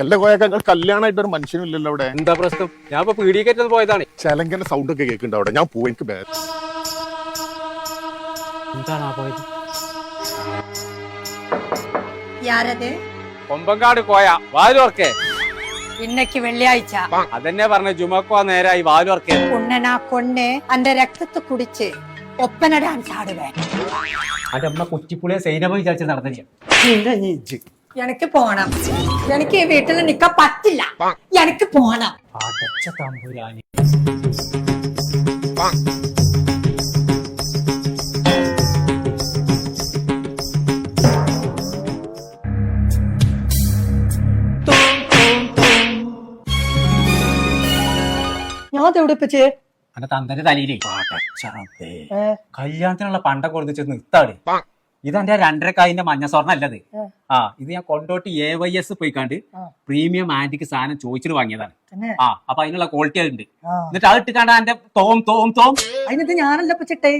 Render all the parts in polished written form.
എല്ലാ കോയക്ക കല്യാണമായിട്ട് ഒരു മനുഷ്യനില്ലല്ലോ അവിടെ. എന്താ പ്രശ്നം? ഞാൻ ഇപ്പൊ പീഡിയക്കേറ്റത് പോയതാണ്. ചെലങ്കന്റെ സൗണ്ട് ഒക്കെ കേൾക്കുന്നുണ്ട് അവിടെ. ഞാൻ പോവും, എനിക്ക് എന്താണ് പോയത്? യാരത്? കൊമ്പങ്കാട് കോയ വാലുവർക്കേ. ഇന്നക്ക് വെള്ളിയാഴ്ച അതെന്നെ പറഞ്ഞ ജുമക്കോ നേരായി വാലുവർക്കേ. ഉണ്ണനാ കൊണ്ണ് അന്റെ രക്തത്തെ കുടിച്ച് ഒപ്പന ഡാൻസ് ആടുവേ. അന്റെ അമ്മ കുറ്റിപ്പുളിയെ സൈനമ വിചാരിച്ച് നടന്നില്ല. എനിക്ക് പോണം. എനിക്ക് ഈ വീട്ടിൽ നിക്കാൻ പറ്റില്ല. എനിക്ക് പോണം. അടച്ച തമ്പുരാനി. ഞാൻ തെവിടിപ്പിച്ച് അന്റെ തന്തന്റെ തലയിലേ കല്യാണത്തിനുള്ള പണ്ടൊക്കെ കൊടുത്ത് നിർത്താട്. ഇത് എന്റെ 2.5 കായിന്റെ മഞ്ഞ സ്വർണ്ണം അല്ലത്. ഇത് ഞാൻ കൊണ്ടോട്ട് AYS പോയിക്കാണ്ട് പ്രീമിയം ആന്റിക്ക് സാധനം ചോദിച്ചിട്ട് വാങ്ങിയതാണ്. അപ്പൊ അതിനുള്ള ക്വാളിറ്റി ഉണ്ട്. എന്നിട്ട് അത് ഇട്ടിക്കാണ്ട് എന്റെ തോം തോം തോം അതിനത് ഞാനല്ല പച്ചിട്ടെ.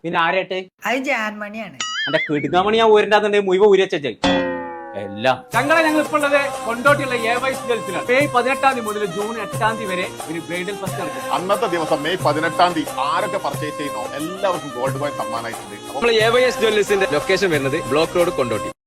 പിന്നെ ആരായിട്ട് അത് ജാൻമണിയാണ്. എന്റെ കിടുങ്ങാമണി ഞാൻ ഊരണ്ടാന്നുണ്ടെങ്കിൽ മുഴുവൻ ഊരച്ചായി എല്ലാം. ഞങ്ങൾ ഇപ്പോൾ ഉള്ളത് കൊണ്ടോട്ടിയുള്ള AYS ജ്വൽസിലാണ്. മെയ് 18 മുതൽ ജൂൺ 8 വരെ ഒരു ബ്രൈഡൽ ഫസ്റ്റ് നടക്കും. അന്നത്തെ ദിവസം മെയ് 18 ആരൊക്കെ പർച്ചേസ് ചെയ്യുന്നോ എല്ലാവർക്കും ഗോൾഡ് കോയിൻ സമ്മാനമായിട്ടുണ്ട്. നമ്മൾ AYS ജ്വല്ലേഴ്സിന്റെ ലൊക്കേഷൻ വരുന്നത് ബ്ലോക്ക് റോഡ് കൊണ്ടോട്ടി.